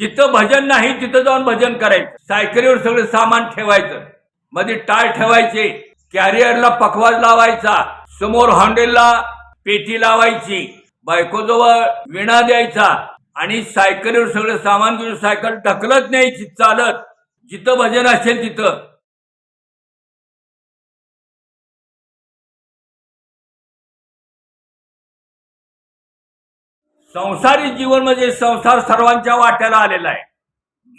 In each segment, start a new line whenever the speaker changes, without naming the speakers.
जिथं भजन नाही तिथं जाऊन भजन करायचं. सायकलीवर सगळं सामान ठेवायचं, मध्ये टाळ ठेवायचे, कॅरियरला पखवाज लावायचा, समोर हॉन्डेलला पेटी लावायची, बायकोजवळ विणा द्यायचा आणि सायकलीवर सगळं सामान घेऊन सायकल ढकलत न्यायची चालत, जिथं भजन असेल तिथं. संसारी जीवन म्हणजे संसार सर्वांच्या वाट्याला आलेला आहे.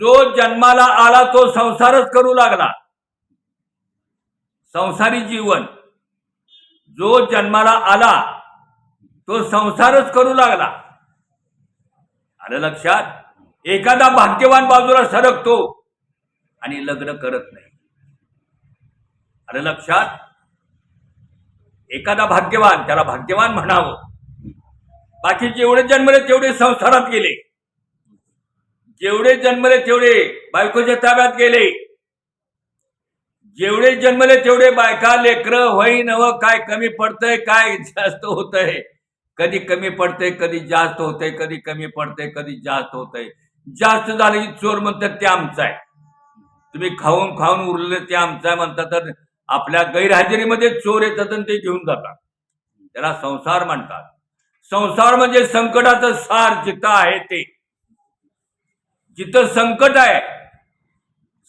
जो जन्माला आला तो संसारच करू लागला. संसारी जीवन, जो जन्माला आला तो संसारच करू लागला. आलं लक्षात? एखादा भाग्यवान बाजूला सरकतो आणि लग्न करत नाही. आलं लक्षात? एखादा भाग्यवान, त्याला भाग्यवान म्हणावं. बाकी जेवढे जन्मले तेवढे संसारात गेले, जेवढे जन्मले तेवढे बायकोच्या ताब्यात गेले, जेवढे जन्मले तेवढे बायका लेकरं होई नव. काय कमी पडतंय, काय जास्त होतंय, कधी कमी पडतंय, कधी जास्त होतंय, कधी कमी पडतंय, कधी जास्त होतंय. जास्त झालं की चोर म्हणतात ते आमचं आहे, तुम्ही खाऊन खाऊन उरलेलं ते आमचं आहे म्हणतात. तर आपल्या गैरहजेरीमध्ये चोर येतात आणि ते घेऊन जातात. त्याला संसार म्हणतात. संसार म्हणजे संकटाचं सार जिथं आहे ते. जिथं संकट आहे,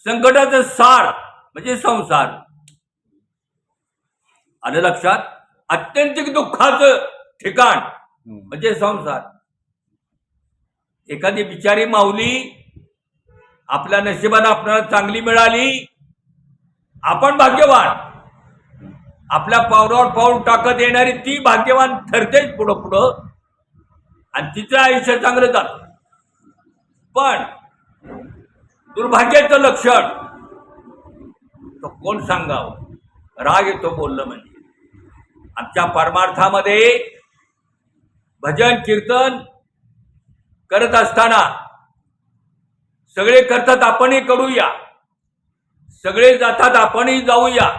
संकटाचं सार म्हणजे संसार. आलं लक्षात? अत्यंतिक दुःखाचं ठिकाण म्हणजे संसार. एखादी बिचारी माऊली आपल्या नशिबाने आपल्याला चांगली मिळाली, आपण भाग्यवान. आपल्या पावलावर पाऊल टाकत येणारी ती भाग्यवान ठरतेच पुढं पुढं आणि तिचं आयुष्य चांगलं जातं. पण दुर्भाग्याचं लक्षण तो कोण सांगावं? राग येतो बोललं म्हणजे. आमच्या परमार्थामध्ये भजन कीर्तन करत असताना सगळे करतात आपणही करूया, सगळे जातात आपणही जाऊया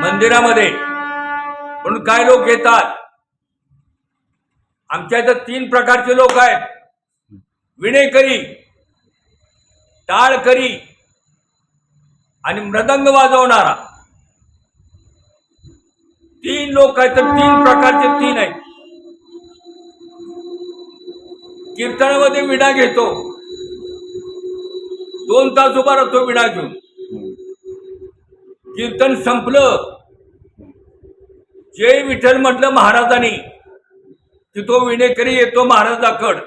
मंदिरामध्ये. म्हणून काय लोक येतात आमच्या इथं 3 प्रकारचे लोक आहेत. विणेकरी, टाळकरी आणि मृदंग वाजवणारा. 3 लोक आहेत तर 3 प्रकारचे 3 आहेत. कीर्तनामध्ये विणा घेतो, 2 तास उभा राहतो विणा घेऊन. कीर्तन संपलं, जय विठ्ठल म्हटलं महाराजांनी की तो विणेकरी येतो महाराजाकड.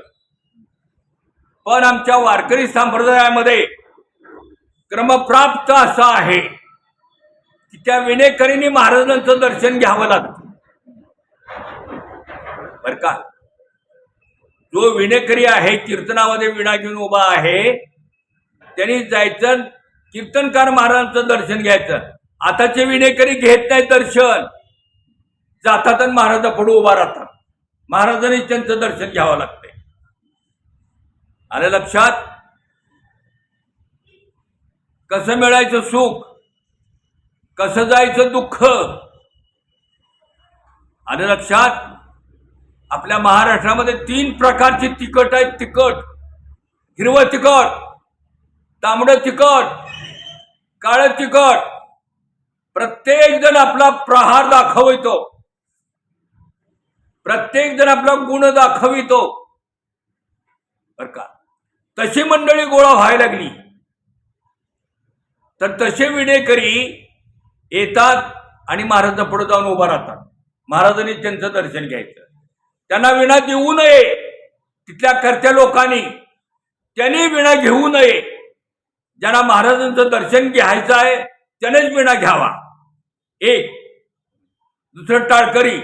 पण आमच्या वारकरी संप्रदायामध्ये क्रमप्राप्त असं आहे की त्या विणेकरीने महाराजांचं दर्शन घ्यावं लागतं. बर का? जो विणेकरी आहे, कीर्तनामध्ये विणा घेऊन उभा आहे, त्यांनी जायचं कीर्तनकार महाराजांचं दर्शन घ्यायचं. आताचे विणेकरी घेत नाही दर्शन, जातात आणि महाराजा पुढे उभा राहतात. महाराजांनी त्यांचं दर्शन घ्यावं लागतंय. आलं लक्षात? कसं मिळायचं सुख, कसं जायचं दुःख. आलं लक्षात? आपल्या महाराष्ट्रामध्ये 3 प्रकारची तिखट आहेत. तिखट, हिरवं तिखट, तांबडं तिखट, काळं तिखट. प्रत्येक जण आपला प्रहार दाखवितो, प्रत्येक जण आपला गुण दाखवितो. बर का? तशी मंडळी गोळा व्हायला लागली तर तसे विणेकरी येतात आणि महाराजांच्या पुढे जाऊन उभा राहतात. महाराजांनी त्यांचं दर्शन घ्यायचं. त्यांना विणा देऊ नये. तिथल्या कर्त्या लोकांनी त्यांनी विणा घेऊ नये. ज्यांना महाराजांचं दर्शन घ्यायचं आहे त्यानेच विणा घ्यावा. एक. दुसरं टाळकरी,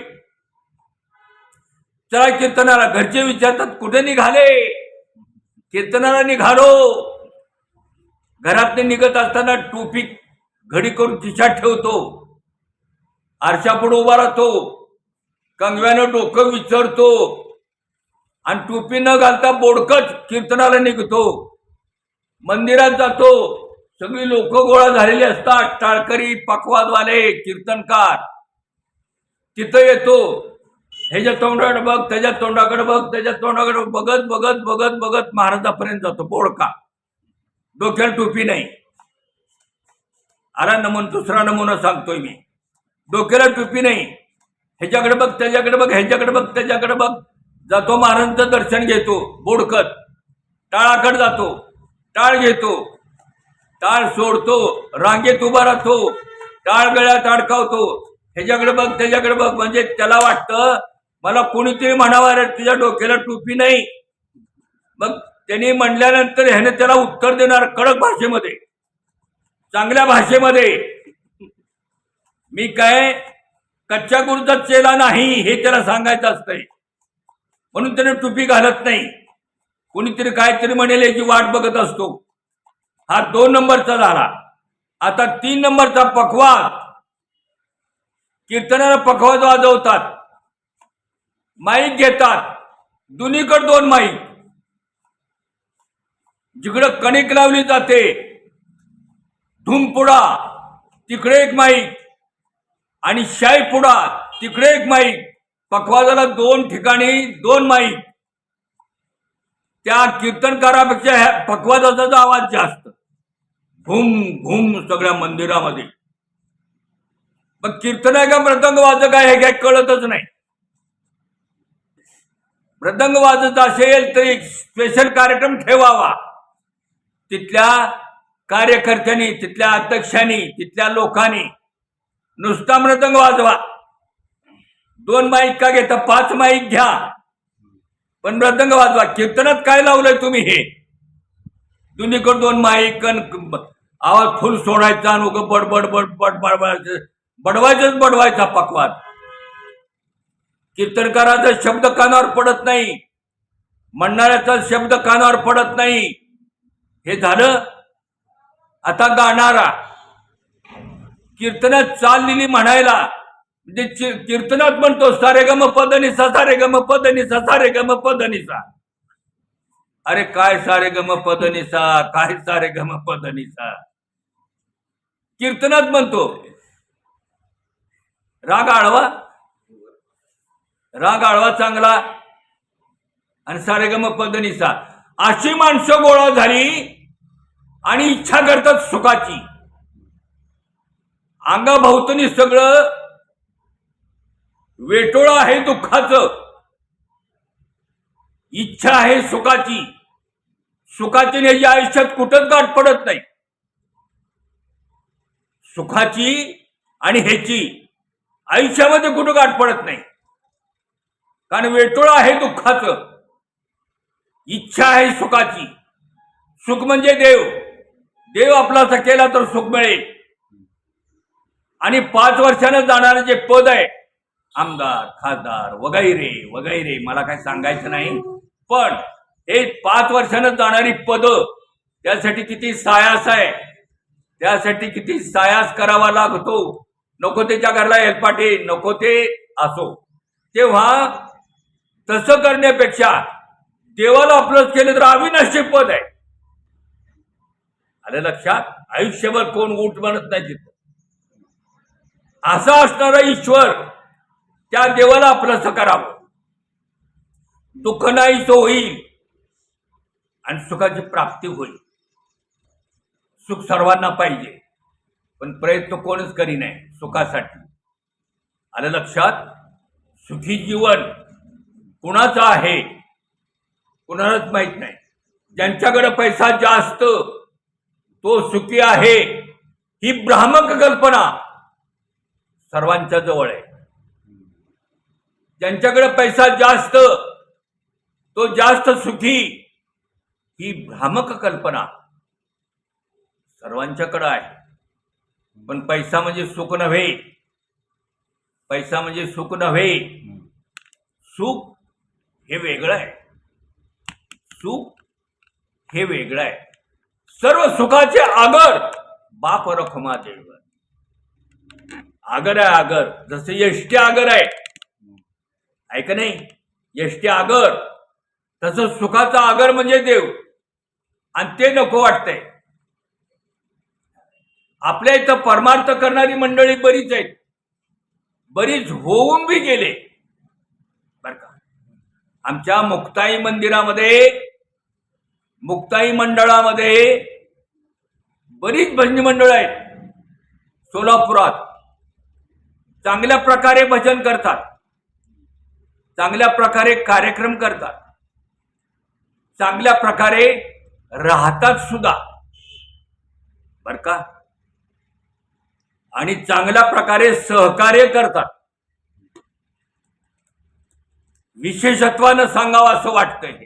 चला कीर्तनाला. घरचे विचारतात कुठे निघाले? कीर्तनाला निघालो. घरातले निघत असताना टोपी घडी करून खिशात ठेवतो, आरशापुढे उभा राहतो, कंगव्यानं डोकं विचारतो आणि टोपी न घालता बोडकच कीर्तनाला निघतो. मंदिरात जातो, सगळी लोक गोळा झालेली असतात, टाळकरी, पखवाजवाले, कीर्तनकार. तिथं येतो, ह्याच्या तोंडाकडे बघ, त्याच्या तोंडाकडे बघ, त्याच्या तोंडाकडे बघत बघत बघत बघत महाराजापर्यंत जातो. बोडका, डोक्याला टोपी नाही. आला नमुना, दुसरा नमुना सांगतोय मी. डोक्याला टोपी नाही. ह्याच्याकडे बघ, त्याच्याकडे बघ, ह्याच्याकडे बघ, त्याच्याकडे बघ. जातो महाराजांचं दर्शन घेतो. बोडकत टाळाकडे जातो, टाळ घेतो, टाळ सोडतो, रांगेत उभा राहतो, टाळ गळ्यात अडकावतो. ह्याच्याकडे बघ, त्याच्याकडे बघ. म्हणजे त्याला वाटतं मला कोणीतरी म्हणावं, रे तुझ्या डोक्याला टोपी नाही. मग त्यांनी म्हणल्यानंतर ह्याने त्याला उत्तर देणार कडक भाषेमध्ये, चांगल्या भाषेमध्ये. मी काय कच्च्या गुरूचा चेला नाही हे त्याला सांगायचं असतंय. म्हणून त्याने टोपी घालत नाही. कोणीतरी काहीतरी म्हणेल याची वाट बघत असतो. हा 2 नंबरचा झाला. आता 3 नंबरचा पखवाज. कीर्तनाला पखवाज वाजवतात, माईक घेतात, दोन्हीकडे 2 माईक. जिकडं कणिक लावली जाते धुमपुडा तिकडे एक माईक आणि शाई पुडा तिकडे एक माईक. पखवाजाला 2 ठिकाणी 2 माईक. त्या कीर्तनकारापेक्षा पखवाजाचा आवाज जास्त. घुम घुम सगळ्या मंदिरामध्ये. मग कीर्तन आहे का मृदंग वाजक आहे हे काय कळतच नाही. मृदंग वाजत असेल तर एक स्पेशल कार्यक्रम ठेवावा. तिथल्या कार्यकर्त्यांनी, तिथल्या अध्यक्षांनी, तिथल्या लोकांनी नुसता मृदंग वाजवा. 2 माईक का घेता, 5 माईक घ्या, पण मृदंग वाजवा. कीर्तनात काय लावलंय तुम्ही हे? दोन्हीकडे 2 माईक, आवाज फुल सोडायचा आणि उगं बडबड बडबड बडबडायचं, बडवायचा पखवाज. कीर्तनकाराचा शब्द कानावर पडत नाही, म्हणणाऱ्याचा शब्द कानावर पडत नाही. हे झालं. आता गाणारा कीर्तनात चाल दिली म्हणायला, म्हणजे कीर्तनात म्हणतो सारेगम पदनिसा, सारेगम पदनिसा, सारेगम पदनिसा. अरे काय सारेगम पदनिसा, काय सारेगम पदनिसा कीर्तनात म्हणतो. राग आळवा, राग आळवा चांगला आणि सारेगम पदनिसा. अशी माणसं गोळा झाली आणि इच्छा करतात सुखाची. अंगाभोवतणी सगळं वेटोळं आहे दुःखाचं, इच्छा आहे सुखाची. सुखाची ह्याच्या आयुष्यात कुठंच गाठ पडत नाही. सुखाची आणि ह्याची आयुष्यामध्ये कुठं गाठ पडत नाही. कारण वेटोळं आहे दुःखाचं, इच्छा आहे सुखाची. सुख म्हणजे देव. देव आपला केला तर सुख मिळेल. आणि 5 वर्षानं जाणारं जे पद आहे, आमदार, खासदार वगैरे वगैरे, मला काय सांगायचं नाही, पण हे 5 वर्षानं जाणारी पद, त्यासाठी किती सायास आहे, त्यासाठी किती सायास करावा लागतो. नको त्याच्या घरला हेलपाटे, नको ते असो. तेव्हा तसं करण्यापेक्षा देवाला आपलंच केलं तर अविनाशी पद आहे. आलं लक्षात? आयुष्यभर कोण ऊट म्हणत नाही तिथं. असा असणारा ईश्वर त्या देवाला आपलंसं करावं. दुःख नाहीच होईल आणि सुखाची प्राप्ती होईल. सुख सर्वांना पाहिजे, पण प्रयत्न कोणच करी नाही सुखासाठी. आलं लक्षात? सुखी जीवन कुणाचं आहे कुणालाच माहित नाही. ज्यांच्याकडे पैसा जास्त तो सुखी आहे, ही भ्रामक कल्पना सर्वांच्या जवळ आहे. ज्यांच्याकडे पैसा जास्त तो जास्त सुखी, ही भ्रामक कल्पना सर्वांच्याकडे आहे. पण पैसा म्हणजे सुख नव्हे. पैसा म्हणजे सुख नव्हे. सुख हे वेगळं आहे. सुख हे वेगळं आहे. सर्व सुखाचे आगर बाप रखमा देव. आगर आहे आगर. जसं यष्टी आगर आहे का नाही? यष्टी आगर. तसं सुखाचा आगर म्हणजे देव. आणि ते नको वाटतंय. आपल्या इथं परमार्थ करणारी मंडळी बरीच आहेत, बरीच होऊन बी गेले. आमच्या मुक्ताई मंदिरामध्ये, मुक्ताई मंडळामध्ये बरीच भजनी मंडळ आहेत सोलापुरात. चांगल्या प्रकारे भजन करतात, चांगल्या प्रकारे कार्यक्रम करतात, चांगल्या प्रकारे राहतात सुद्धा बर का, आणि चांगल्या प्रकारे सहकार्य करतात. विशेषत्वानं सांगावं असं वाटतंय,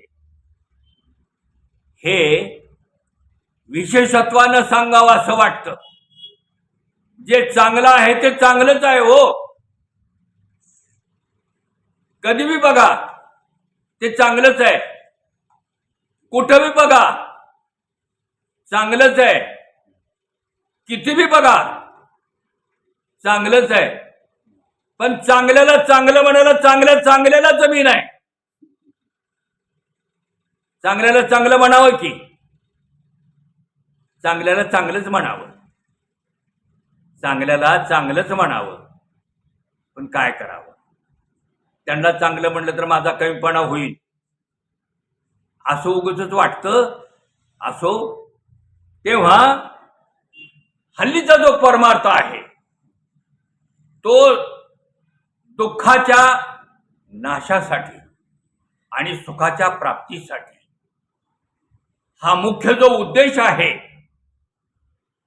हे विशेषत्वानं सांगावं असं वाटतं. जे चांगलं आहे ते चांगलंच आहे हो. कधी भी बघा ते चांगलंच आहे, कुठं भी बघा चांगलंच आहे, किती भी बघा चांगलंच आहे. पण चांगल्याला चांगलं म्हणायला चांगल्याला जमीन आहे. चांगल्याला चांगलं म्हणावं की चांगल्याला चांगलंच म्हणावं, चांगल्याला चांगलंच म्हणावं. पण काय करावं, त्यांना चांगलं म्हणलं तर माझा कमीपणा होईल असं उगाचच वाटतं. असो, तेव्हा हल्लीचा जो परमार्थ आहे तो दुःखाच्या नाशासाठी आणि सुखाच्या प्राप्तीसाठी, हा मुख्य जो उद्देश आहे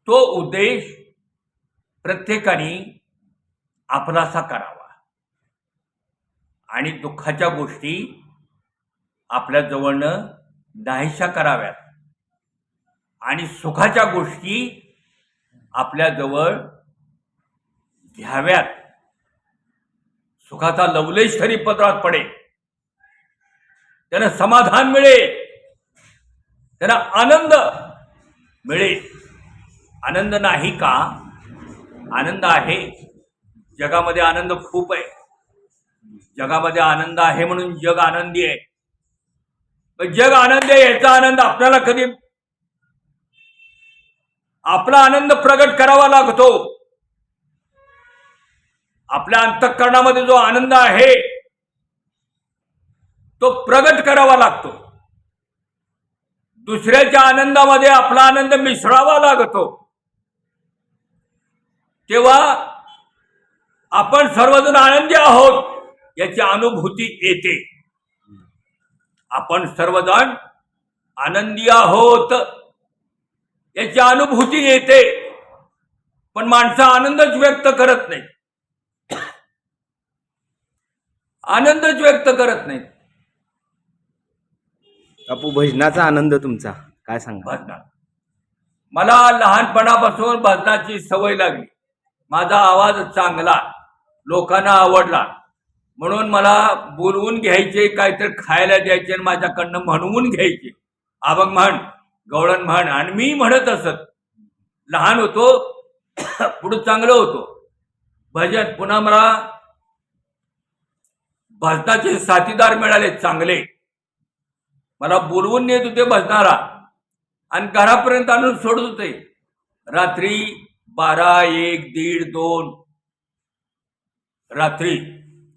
तो उद्देश प्रत्येकाने आपलासा करावा आणि दुःखाच्या गोष्टी आपल्या जवळनं नाहीशा कराव्यात आणि सुखाच्या गोष्टी आपल्या जवळ घ्याव्यात. सुखाचा लवलेश तरी पदरात पडेल, त्यांना समाधान मिळेल, त्यांना आनंद मिळेल. आनंद नाही का? आनंद आहे. जगामध्ये आनंद खूप आहे. जगामध्ये आनंद आहे म्हणून जग आनंदी आहे. पण जग आनंदी आहे याचा आनंद आपल्याला कधी आपला आनंद प्रगट करावा लागतो. आपल्या अंतःकरणामध्ये जो आनंद आहे तो प्रगट करावा लागतो. दुसऱ्याच्या आनंदामध्ये आपला आनंद मिसळावा लागतो. तेव्हा आपण सर्वजण आनंदी आहोत याची अनुभूती येते. आपण सर्वजण आनंदी आहोत याची अनुभूती येते. पण माणसं आनंदच व्यक्त करत नाही, आनंदच व्यक्त करत नाही.
बापू, भजनाचा आनंद तुमचा काय सांगा?
भजनात मला लहानपणापासून भजनाची सवय लागली. माझा आवाज चांगला, लोकांना आवडला म्हणून मला बोलवून घ्यायचे, काहीतरी खायला द्यायचे आणि माझ्याकडनं म्हणवून घ्यायचे. अभंग म्हण, गवळण म्हण, आणि मी म्हणत असत. लहान होतो, पुढे चांगलं होतो भजन. पुन्हा मला भजनाचे साथीदार मिळाले चांगले. मला बोलवून नेत होते भजनाला आणि घरापर्यंत आणून सोडत होते. रात्री 12, 1, 1:30, 2 रात्री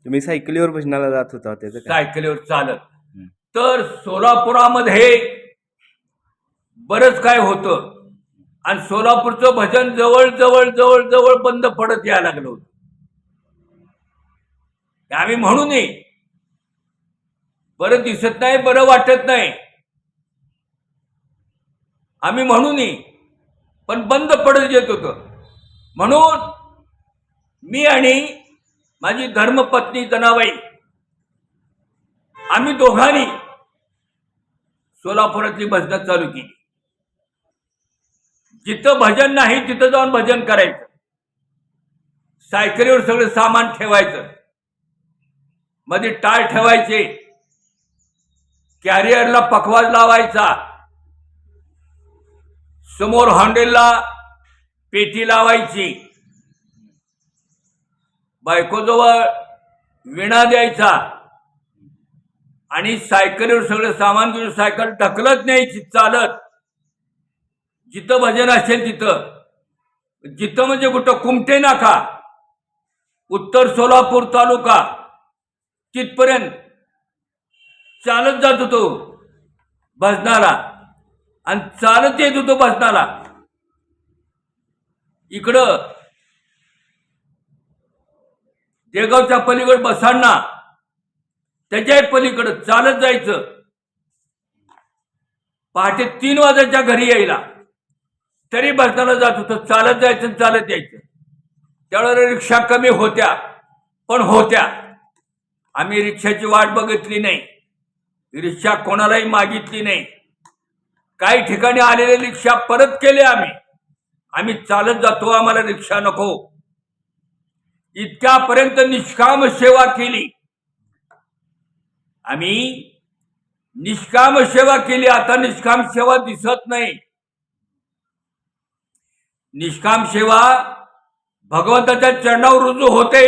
तुम्ही सायकलीवर भजनाला जात होता? त्याचं
सायकलीवर चालत. तर सोलापुरामध्ये बरंच काय होतं आणि सोलापूरचं भजन जवळ जवळ जवळ जवळ बंद पडत यायला लागलं होतं. आम्ही म्हणून बरं दिसत नाही, बरं वाटत नाही, आम्ही म्हणून पण बंद पडत येत होतं. म्हणून मी आणि माझी धर्मपत्नी जनाबाई आम्ही दोघांनी सोलापुरातली भजनं चालू केली. जिथं भजन नाही तिथं जाऊन भजन करायचं. सायकलीवर सगळं सामान ठेवायचं, मध्ये टाळ ठेवायचे, कॅरियरला पखवाज लावायचा, समोर हँडलला पेटी लावायची, बायकोजवळ विणा द्यायचा आणि सायकलीवर सगळं सामान घेऊन सायकल ढकलत न्यायची चालत. जिथं भजन असेल तिथं, जिथं म्हणजे कुठं कुमटे नाका, उत्तर सोलापूर तालुका, तिथपर्यंत चालत जात होतो भजनाला आणि चालत येत होतो भजनाला. इकडं देगावच्या पलीकडे बसांना त्याच्या पलीकडं चालत जायचं. पहाटे 3 वाजायच्या घरी यायला तरी भजनाला जात होतं. चालत जायचं आणि चालत यायचं. त्यावेळेला रिक्षा कमी होत्या पण होत्या. आम्ही रिक्षाची वाट बघितली नाही, रिक्षा कोणालाही मागितली नाही. काही ठिकाणी आलेले रिक्षा परत केले आम्ही चालत जातो, आम्हाला रिक्षा नको. इतक्यापर्यंत निष्काम सेवा केली आम्ही, निष्काम सेवा केली. आता निष्काम सेवा दिसत नाही. निष्काम सेवा भगवंताच्या चरणावर रुजू होते.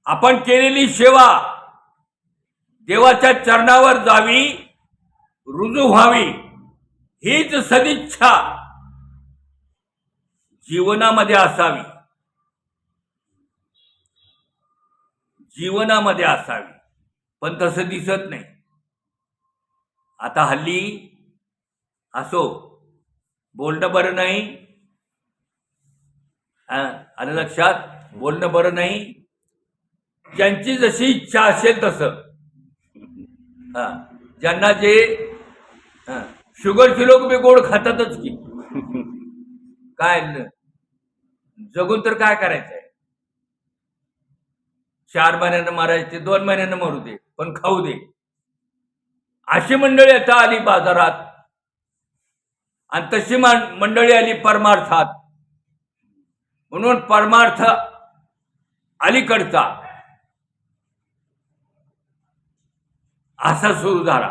आपण केलेली सेवा देवाच्या चरणावर जावी, रुजू व्हावी, हीच सदिच्छा जीवनामध्ये असावी, जीवनामध्ये असावी. पण तसं दिसत नाही. आता हल्ली असो बोलणं बरं नाही, आलं लक्षात, बोलणं बरं नाही. ज्यांची जशी इच्छा असेल तसं, ज्यांना जे शुगरचे लोक बी गोड खातातच की, काय जगून तर काय करायचंय. 4 महिन्यानं मारायचे, 2 महिन्यानं मरू दे, पण खाऊ दे. अशी मंडळी आता आली बाजारात आणि तशी मंडळी आली परमार्थात. म्हणून परमार्थ अलीकडचा असा सुरू झाला.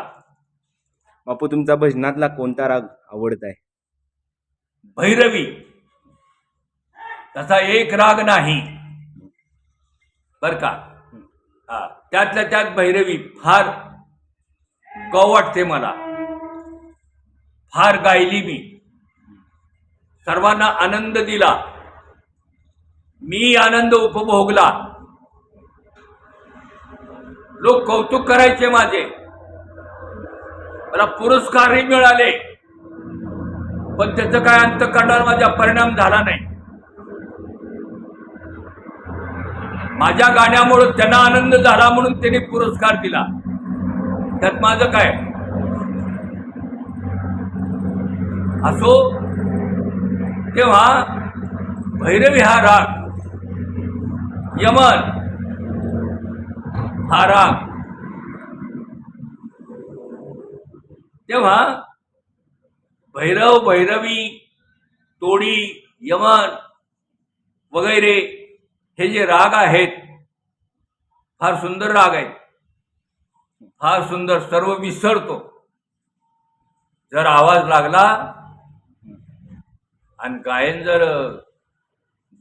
बापू, तुमचा भजनातला कोणता राग आवडत आहे?
भैरवी. तसा एक राग नाही बर का. त्यातल्या त्यात भैरवी फार गौ वाटते मला. फार गायली मी, सर्वांना आनंद दिला, मी आनंद उपभोगला. लोक कौतुक करायचे माझे, मला पुरस्कारही मिळाले, पण त्याचं काय अंतःकरणावर माझा परिणाम झाला नाही. माझ्या गाण्यामुळे त्यांना आनंद झाला म्हणून त्यांनी पुरस्कार दिला, त्यात माझं काय. असो, तेव्हा भैरवी हा राग, यमन हा राग, तेव्हा भैरव, भैरवी, तोडी, यमन वगैरे हे जे राग आहेत फार सुंदर राग आहेत. फार सुंदर. सर्व विसरतो. जर आवाज लागला आणि गायन जर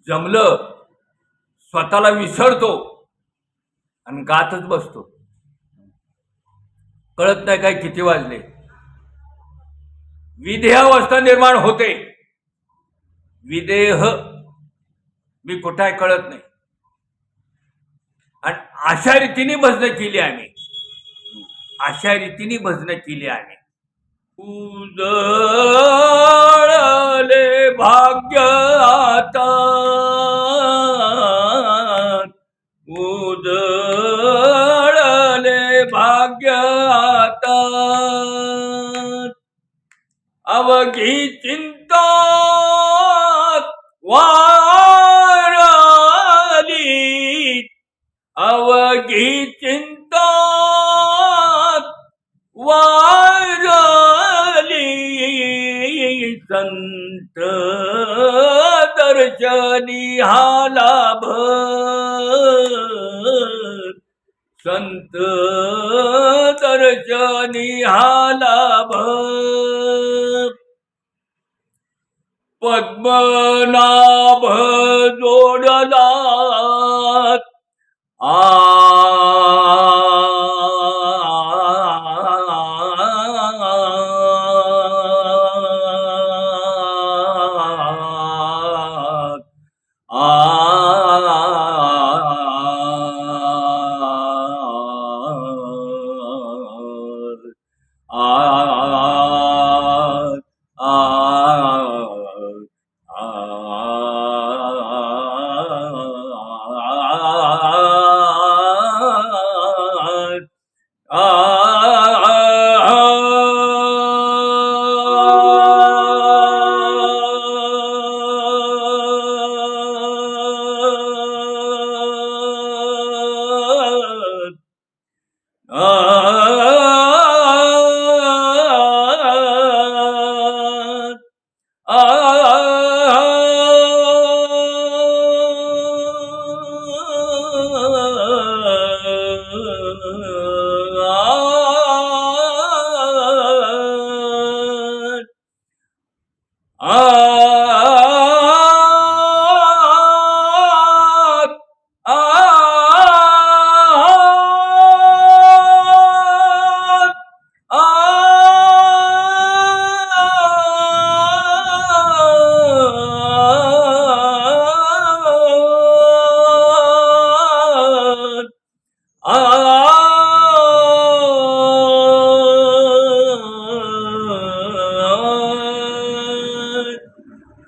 जमलं, स्वतःला विसरतो आणि गातच बसतो. कळत नाही काय किती वाजले. विदेहावस्था निर्माण होते. विदेह मी कुठे कळत नाही. आणि अशा रीतीने भजनं केली आम्ही, अशा रीतीने भजनं केली आम्ही. उजळले भाग्य आता, उजळले भाग्य आता, अवघी चिंता वारली, अवघी चिंता वारली, संत दर्शनी हा लाभ, संत दर्शनी हा लाभ. पद्मनाभ जोडलात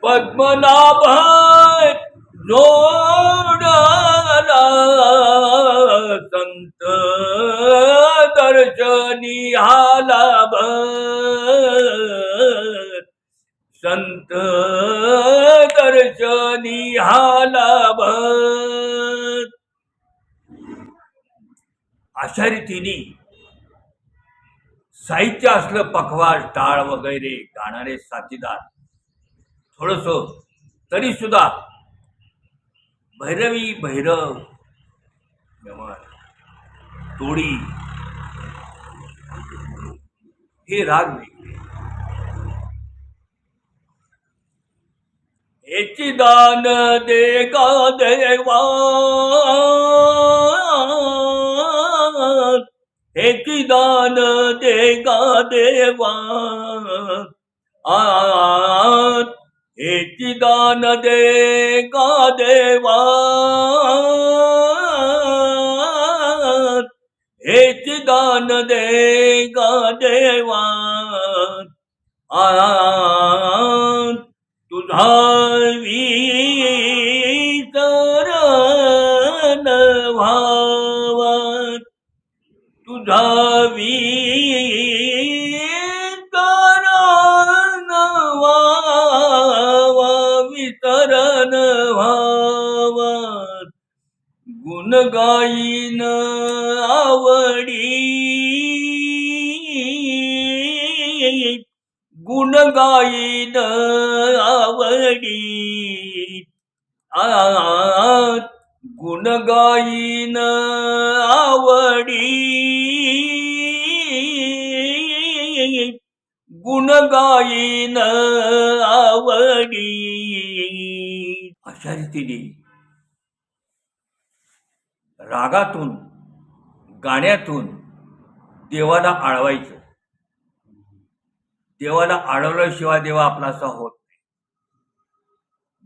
पद्मनाभ जोडला संत दर्शनी हालाभ संत दर्शनी हालाभ अशा रीतीने साहित्य असलं पखवाज टाळ वगैरे गाणारे साथीदार थोडस तरी सुद्धा भैरवी भैरव तोडी हे राग वेगळे याची दान दे गा देवा हेची दान दे गा देवा हेची दान दे गा देवा हेची दान दे गा देवा तुझा विसरण व्हावा तुझा विसरण व्हावा विसरण व्हावा गुण गाईन आवडी गुण गाईन आवडी गुण गाईन आवडी गुण गाईन आवडी अशा रीतीने रागातून गाण्यातून देवाला आळवायचं. देवाला आळवल्याशिवाय देव आपलासा होत नाही.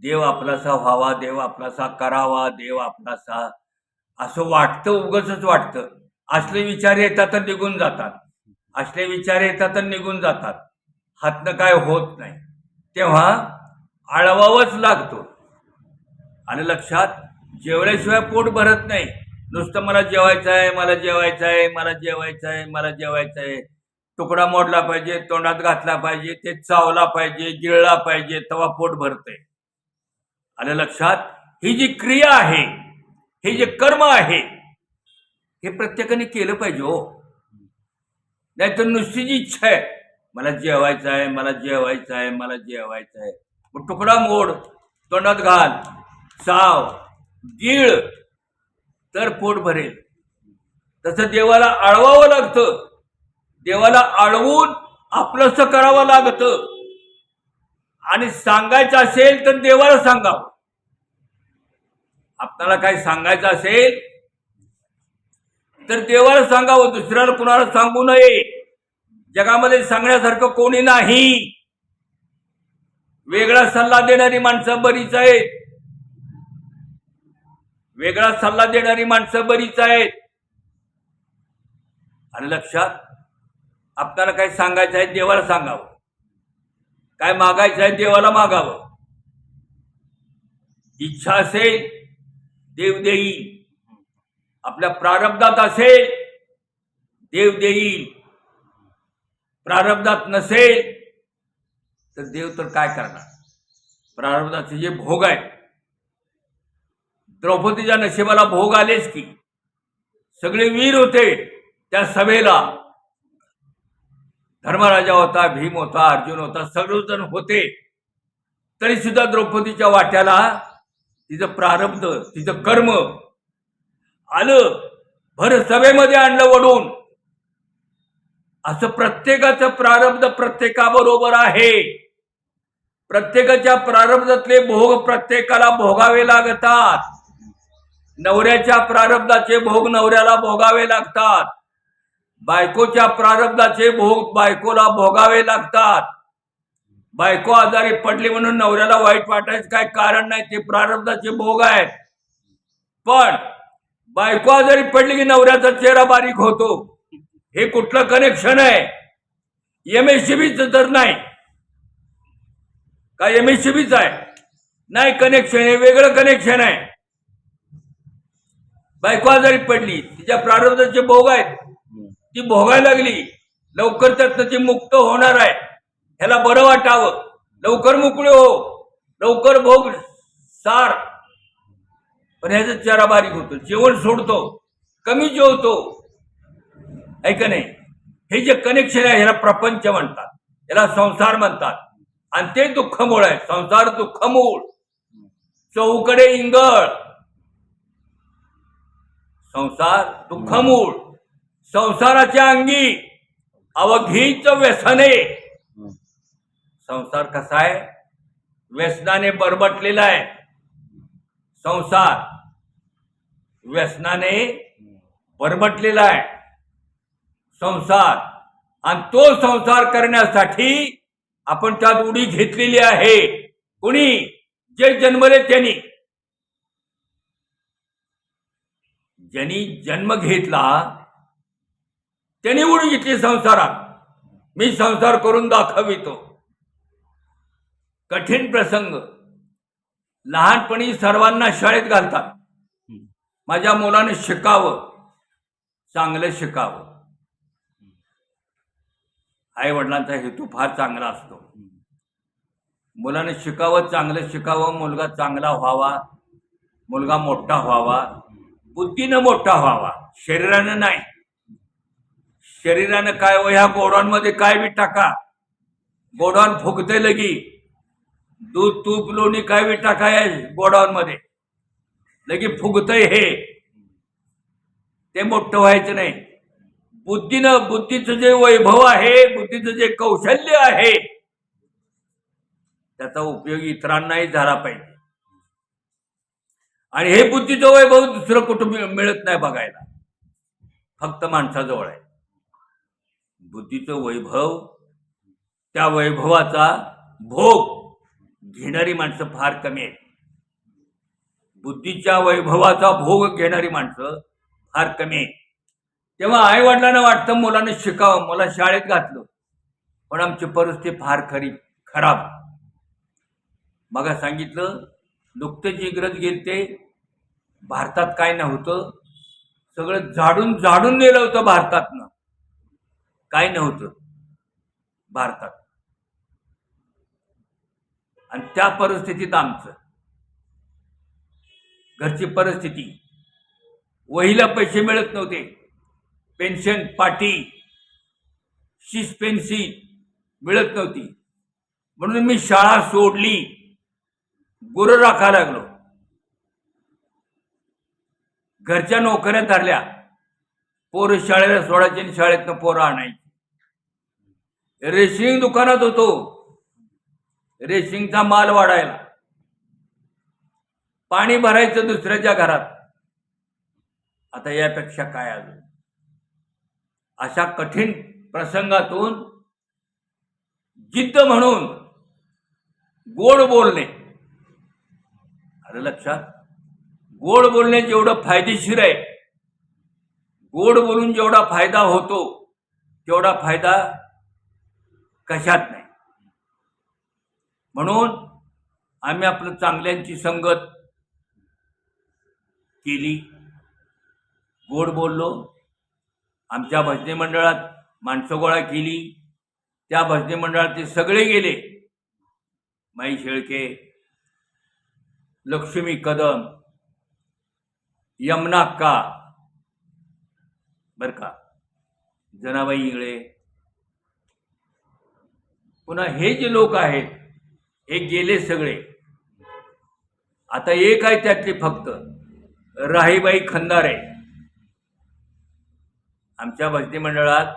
देव आपलासा व्हावा, देव आपलासा करावा, देव आपलासा असं वाटतं, उगाचच वाटतं. असले विचार येतात तर निघून जातात, असले विचार येतात तर निघून जातात, हातनं काय होत नाही. तेव्हा आळवावंच लागतो. आणि लक्षात, जेवल्याशिवाय पोट भरत नाही. नुसतं मला जेवायचं आहे, मला जेवायचं आहे, मला जेवायचं आहे, मला जेवायचं आहे. तुकडा मोडला पाहिजे, तोंडात घातला पाहिजे, ते चावला पाहिजे, गिळला पाहिजे, तेव्हा पोट भरते. आलं लक्षात? ही जी क्रिया आहे, हे जे कर्म आहे, हे प्रत्येकाने केलं पाहिजे हो. नाहीतर नुसती जी इच्छा आहे, मला जेवायचं आहे, मला जेवायचं आहे, मला जेवायचं आहे, मग तुकडा मोड, तोंडात घाल, चाव, गिळ, तर पोट भरेल. तसं देवाला आळवावं लागतं. देवाला आळवून आपलंसं करावं लागतं. आणि सांगायचं असेल तर देवाला सांगावं. आपल्याला काही सांगायचं असेल तर देवाला सांगावं, दुसऱ्याला कुणाला सांगू नये. जगामध्ये सांगण्यासारखं कोणी नाही. वेगळा सल्ला देणारी माणसं बरीच आहेत, वेगळा सल्ला देणारी माणसं बरीच आहेत. आणि लक्षात, आपल्याला काही सांगायचं आहे देवाला सांगावं, काय मागायचं आहे देवाला मागावं. इच्छा असेल देव देईल, आपल्या प्रारब्धात असेल देव देईल, प्रारब्धात नसेल तर देव तर काय करणार. प्रारब्धाचे जे भोग आहेत, द्रौपदीच्या नशिबाला भोग आलेच की. सगळे वीर होते त्या सभेला. धर्मराजा होता, भीम होता, अर्जुन होता, सर्वजण होते. तरी सुद्धा द्रौपदीच्या वाट्याला तिचं प्रारब्ध, तिचं कर्म आलं, भर सभेमध्ये आणलं वडून. असं प्रत्येकाचं प्रारब्ध प्रत्येकाबरोबर आहे. प्रत्येकाच्या प्रारब्धातले भोग प्रत्येकाला भोगावे लागतात. नवऱ्याच्या प्रारब्धाचे भोग नवऱ्याला भोगावे लागतात. बायकोच्या प्रारब्धाचे भोग बायकोला भोगावे लागतात. बायको आजारी पडली म्हणून नवऱ्याला वाईट वाटायचं काय कारण नाही, ते प्रारब्धाचे भोग आहेत. पण बायको आजारी पडली की नवऱ्याचा चेहरा बारीक होतो. हे कुठलं कनेक्शन आहे? एमएससीबीच तर नाही का? एमएससीबीच आहे नाही कनेक्शन, हे वेगळं कनेक्शन आहे. बायको आजारी पडली, तिच्या प्रारब्धाचे भोग आहेत, ती भोगायला लागली. लवकर त्यातनं ती मुक्त होणार आहे, ह्याला बरं वाटावं, लवकर मोकळे हो, लवकर भोग सार. पण ह्याचा चेहरा बारीक होतो, जेवण सोडतो, कमी जेवतो, ऐक नाही. हे जे कनेक्शन आहे ह्याला प्रपंच म्हणतात, याला संसार म्हणतात. आणि ते दुःखमूळ आहे. संसार दुःखमूळ, चौकडे इंगळ. संसार दुःखमूळ, संसाराच्या अंगी अवघीच व्यसने. संसार कसा आहे? व्यसनाने बरबटलेला आहे. संसार व्यसनाने बरबटलेला आहे संसार. आणि तो संसार करण्यासाठी आपण त्यात उडी घेतलेली आहे. कुणी? जे जन्मले त्यांनी. ज्यांनी जन्म घेतला त्यांनी उडी घेतली संसारात. मी संसार करून दाखवितो. कठीण प्रसंग लहानपणी सर्वांना शाळेत घालतात. माझ्या मुलाने शिकावं, चांगलं शिकावं. आई वडिलांचा हेतू फार चांगला असतो. मुलाने शिकावं, चांगलं शिकावं, मुलगा चांगला व्हावा, मुलगा मोठा व्हावा, बुद्धीनं मोठा व्हावा, शरीरानं नाही. शरीरानं काय व ह्या गोडांमध्ये काय बी टाका, गोडान फुगते लगी. दूध तूप लोणी काय बी टाका या गोडांमध्ये, लगी फुगतय. हे ते मोठं व्हायचं नाही. बुद्धीनं, बुद्धीचं जे वैभव आहे, बुद्धीचं जे कौशल्य आहे, त्याचा उपयोग इतरांनाही झाला पाहिजे. आणि हे बुद्धीचं वैभव दुसरं कुठं मिळत नाही बघायला, फक्त माणसाजवळ आहे. बुद्धीचं वैभव, त्या वैभवाचा भोग घेणारी माणसं फार कमी आहेत. बुद्धीच्या वैभवाचा भोग घेणारी माणसं फार कमी आहेत. तेव्हा आई वडिलांना वाटतं मुलांना शिकावं, मला शाळेत घातलं, पण आमची परिस्थिती फार खराब. मग सांगितलं, नुकतेच इंग्रज गेलते, भारतात काय नव्हतं, सगळं झाडून झाडून नेलं होतं भारतातनं. काय नव्हतं भारतात. आणि त्या परिस्थितीत आमचं घरची परिस्थिती, वहीला पैसे मिळत नव्हते, पेन्शन पाटी, शीस पेन्सिल मिळत नव्हती. म्हणून मी शाळा सोडली, गुरं राखायला लागलो. घरच्या नोकऱ्या धरल्या, पोरं शाळेला सोडायची आणि शाळेतनं पोरं आणायची. रेसिंग दुकानात होतो, रेसिंगचा माल वाढायला, पाणी भरायचं दुसऱ्याच्या घरात. आता यापेक्षा काय अजून? अशा कठीण प्रसंगातून जिद्द म्हणून गोड बोलणे. अरे लक्षात, गोड बोलणे जेवढं फायदेशीर आहे, गोड बोलून जेवढा फायदा होतो तेवढा फायदा कशात नाही. म्हणून आम्ही आपलं चांगल्यांची संगत केली, गोड बोललो, आमच्या भजनी मंडळात माणसं गोळा केली. त्या भजनी मंडळात ते सगळे गेले, माई शेळके, लक्ष्मी कदम, यमुना अक्का, बर का, जनाबाई इंगळे, पुन्हा हे जे लोक आहेत हे गेले सगळे. आता एक आहे त्यातली फक्त राहीबाई खंदारे. आमच्या भजनी मंडळात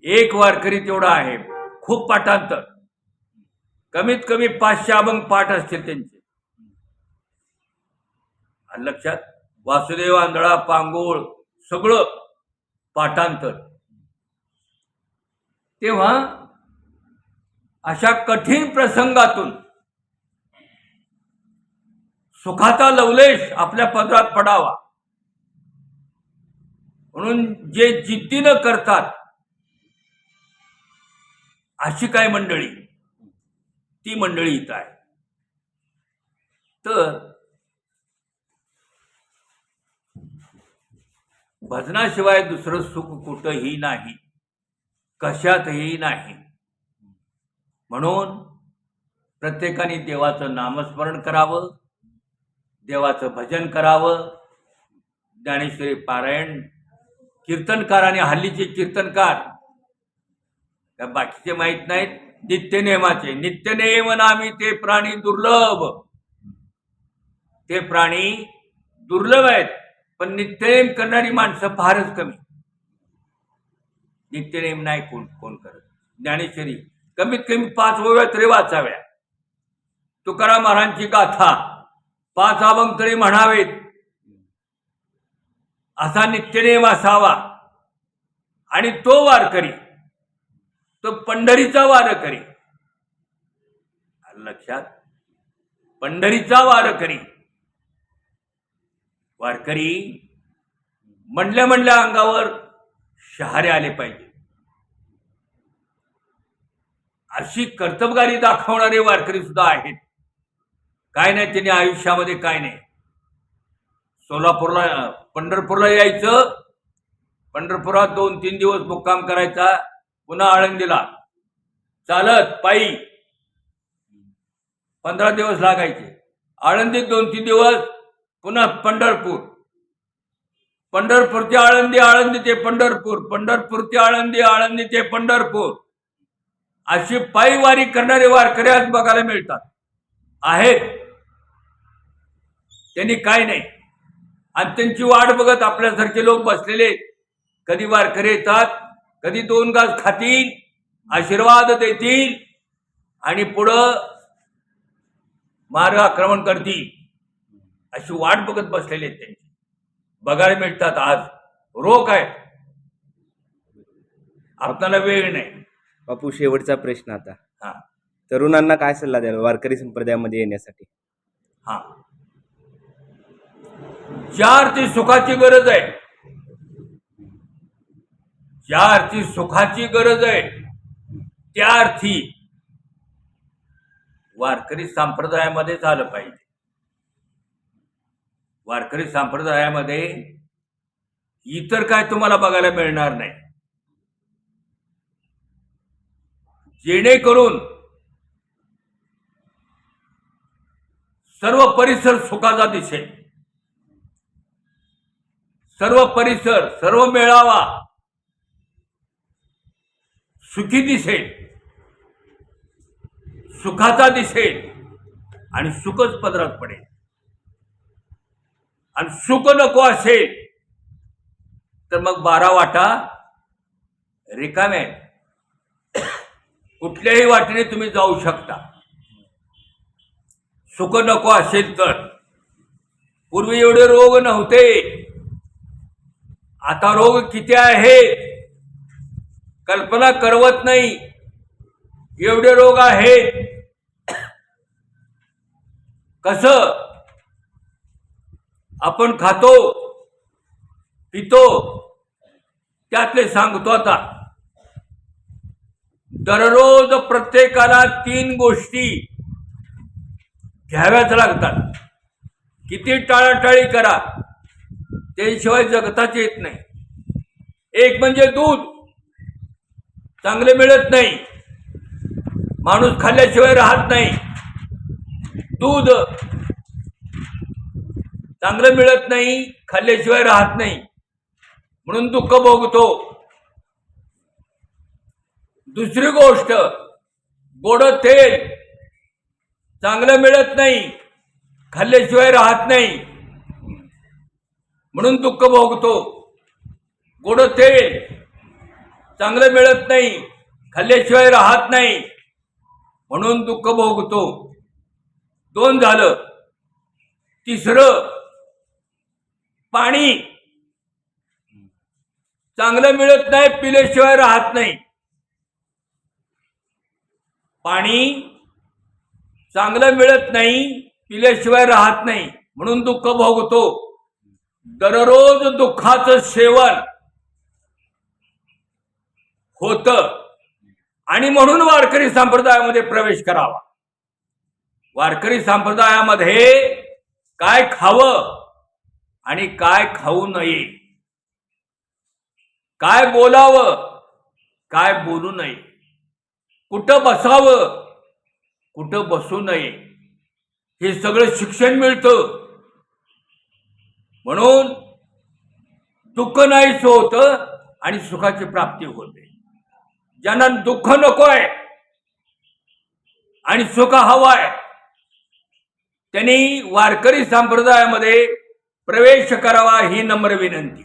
एक वारकरी तेवढा आहे, खूप पाठांतर, कमीत कमी 500 अभंग पाठ असतील त्यांचे. आणि लक्षात, वासुदेव आंधळा पांगोळ सगळं पाठांतर. तेव्हा अशा कठीण प्रसंगातून सुखाचा लवलेश आपल्या पदरात पडावा म्हणून जे जिद्दीनं करतात अशी काय मंडळी, ती मंडळी इथं आहे. तर भजनाशिवाय दुसरं सुख कुठंही नाही, कशातही नाही. म्हणून प्रत्येकाने देवाचं नामस्मरण करावं, देवाचं भजन करावं, ज्ञानेश्वरी पारायण, कीर्तनकाराने, हल्लीचे कीर्तनकार त्या बाकीचे माहीत नाहीत, नित्यनेमाचे, नित्यनेम नामी ते प्राणी दुर्लभ. ते प्राणी दुर्लभ आहेत, पण नित्यनेम करणारी माणसं फारच कमी. नित्यनेम नाही कोण करत. ज्ञानेश्वरी कमीत कमी 5 ओव्या तरी वाचाव्या, तुकाराम महाराजांची गाथा 5 अभंग तरी म्हणावेत, असा नित्यनेम असावा. आणि तो वारकरी, तो पंढरीचा वारकरी, लक्षात, पंढरीचा वारकरी म्हणल्या अंगावर शहारे आले पाहिजे. अशी कर्तबगारी दाखवणारे वारकरी सुद्धा आहेत. काय नाही, त्यांनी आयुष्यामध्ये काय नाही, सोलापूरला, पंढरपूरला यायचं, पंढरपुरात 2-3 दिवस मुक्काम करायचा, पुन्हा आळंदीला चालत पायी 15 दिवस लागायचे, आळंदीत 2-3 दिवस, पुन्हा पंढरपूर, पंढरपूर ते आळंदी, आळंदी ते पंढरपूर, पंढरपूर ते आळंदी, आळंदी ते पंढरपूर, अशी पायी वारी करणारे वारकरी आज बघायला मिळतात, आहेत. त्यांनी काय नाही, आणि त्यांची वाट बघत आपल्यासारखे लोक बसलेले. कधी वारकरी येतात, कधी 2 घास खातील, आशीर्वाद देतील आणि पुढं मार्ग आक्रमण करतील, अशी वाट बघत बसलेले आहेत. त्यांची बघायला मिळतात. आज रोग आहे, आपल्याला वेळ नाही.
बापू, शेवटचा प्रश्न आता,
हा
तरुणांना काय सल्ला द्याल वारकरी संप्रदायामध्ये येण्यासाठी?
हा, ज्या ती सुखाची गरज आहे, ज्या अर्थी सुखाची गरज आहे, त्या अर्थी वारकरी संप्रदायामध्येच आलं पाहिजे. वारकरी संप्रदायामध्ये इतर काय तुम्हाला बघायला मिळणार नाही, जेणेकरून सर्व परिसर सुखाचा दिसेल, सर्व परिसर, सर्व मेळावा सुखी दिसेल, सुखाचा दिसेल, आणि सुखच पदरात पडेल. आणि सुख नको असेल तर मग 12 वाटा रिकाम्या आहेत. कुठल्याही वाटेने तुम्ही जाऊ शकता. सुख नको असेल तर. पूर्वी एवढे रोग नव्हते, आता रोग किती आहेत कल्पना करवत नाही, एवढे रोग आहेत. कसं आपण खातो पितो त्यातले सांगतो आता. दररोज प्रत्येकाला 3 गोष्टी घ्याव्याच लागतात. किती टाळाटाळी करा त्याशिवाय जगताच येत नाही. एक म्हणजे दूध चांगले मिळत नाही, माणूस खाल्ल्याशिवाय राहत नाही. दूध चांगलं मिळत नाही, खाल्ल्याशिवाय राहत नाही, म्हणून दुःख भोगतो. दुसरी गोष्ट गोड तेल चांगलं मिळत नाही, खाल्ल्याशिवाय राहत नाही, म्हणून दुःख भोगतो. गोड तेल चांगलं मिळत नाही, खाल्ल्याशिवाय राहत नाही, म्हणून दुःख भोगतो. 2 झालं. तिसरं पाणी चांगलं मिळत नाही, पिल्याशिवाय राहत नाही. पाणी चांगलं मिळत नाही, पिल्याशिवाय राहत नाही, म्हणून दुःख भोगतो. दररोज दुःखाचं सेवन होतं आणि म्हणून वारकरी संप्रदायामध्ये प्रवेश करावा. वारकरी संप्रदायामध्ये काय खावं आणि काय खाऊ नये, काय बोलावं काय बोलू नये, कुठं बसावं कुठं बसू नये, हे सगळं शिक्षण मिळतं. म्हणून दुःख नाहीच होतं आणि सुखाची प्राप्ती होते. ज्यांना दुःख नकोय आणि सुख हवाय त्यांनी वारकरी संप्रदायामध्ये प्रवेश करावा ही नम्र विनंती.